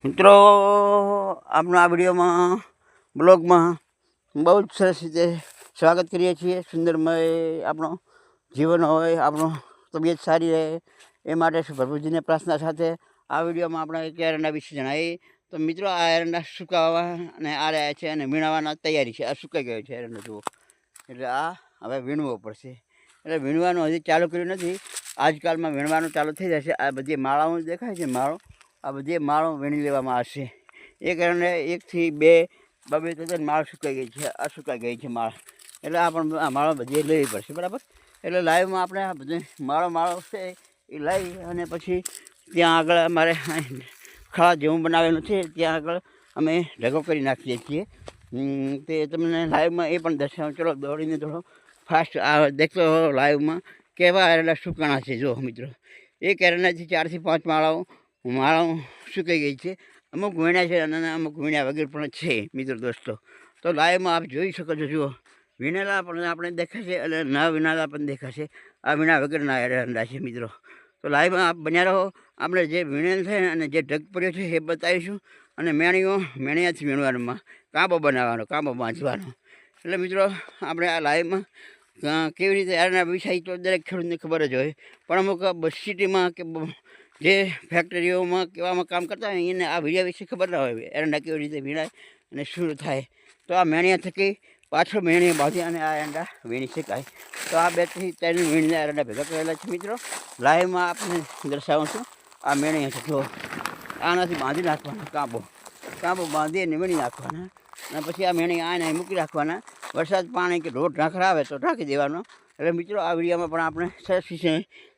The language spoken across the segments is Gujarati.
મિત્રો આપણા આ વિડીયોમાં બ્લોગમાં બહુ જ સરસ રીતે સ્વાગત કરીએ છીએ. સુંદરમય આપણો જીવન હોય, આપણો તબિયત સારી રહે એ માટે પ્રભુજીને પ્રાર્થના સાથે આ વિડીયોમાં આપણે એક એરંડા વિશે જણાવીએ. તો મિત્રો આ એરંડા સુકાવવા અને આ રહ્યા છે અને વીણવાના તૈયારી છે. આ સુકાઈ ગયો છે એરંડા જુઓ, એટલે આ હવે વીણવો પડશે. એટલે વીણવાનું હજી ચાલુ કર્યું નથી, આજકાલમાં વીણવાનું ચાલુ થઈ જશે. આ બધી માળાઓ દેખાય છે, આ બધી માળો વીણી લેવામાં આવશે. એક એરંડે 1 થી 2 તો માળ સુકાઈ ગઈ છે, આ સુકાઈ ગઈ છે માળ, એટલે આ માળો બધી લેવી પડશે, બરાબર. એટલે લાઈવમાં આપણે આ બધી માળો છે એ લઈ અને પછી ત્યાં આગળ અમારે ખાવા જેવું બનાવેલું છે, ત્યાં આગળ અમે ઢગો કરી નાખીએ છીએ. તે તમને લાઈવમાં એ પણ દર્શાવું. ચલો દોડીને થોડો ફાસ્ટ આ દેખતો લાઈવમાં કેવા એરંડા સુકાણા છે. જો મિત્રો, એક એરંડાથી 4 થી 5 માળાઓ સુકાઈ ગઈ છે. અમુક વીણ્યા છે અને અમુક વીણ્યા વગર પણ છે મિત્રો દોસ્તો. તો લાઈવમાં આપ જોઈ શકો છો. જુઓ, વીણેલા પણ આપણે દેખાશે અને ન વીણાલા પણ દેખાશે. આ વીણા વગરના એરંડા છે મિત્રો. તો લાઈવમાં આપ બન્યા રહો. આપણે જે વીણેલ છે અને જે ઢગ પડ્યો છે એ બતાવીશું. અને મેણિયાથી વીણવામાં કાંબો બનાવવાનો, કાંબો બાંધવાનો. એટલે મિત્રો આપણે આ લાઈવમાં કેવી રીતે એરંડા વિષય તો દરેક ખેડૂતને ખબર જ હોય, પણ અમુક સિટીમાં કે જે ફેક્ટરીઓમાં કેવામાં કામ કરતા હોય એને આ વિડીયો વિશે ખબર ના હોય, એરંડા કેવી રીતે વીણાય અને શું થાય. તો આ મેણિયા થકી પાછળ મેણીએ બાંધી અને આ એરંડા વીણી શકાય. તો આ 2 થી 3 વીણીને એરંડા ભેગા કરેલા છે મિત્રો. લાઈવમાં આપણે દર્શાવું છું. આ મેણીયા છે, જો આનાથી બાંધી નાખવાના, કાંબો બાંધી અને વીણી નાખવાના. અને પછી આ મેણી આને મૂકી રાખવાના. વરસાદ પાણી કે રોડ ઢાંકર આવે તો ઢાંકી દેવાનો. એટલે મિત્રો આ વિડીયોમાં પણ આપણે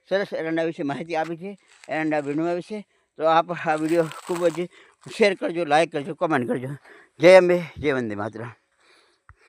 સરસ એરંડા વિશે માહિતી આપી છે, એરંડા વીણવા વિશે. તો આપ આ વિડીયો ખૂબ જ શેર કરજો, લાઈક કરજો, કમેન્ટ કરજો. જય અંબે, જય વંદે માતરમ.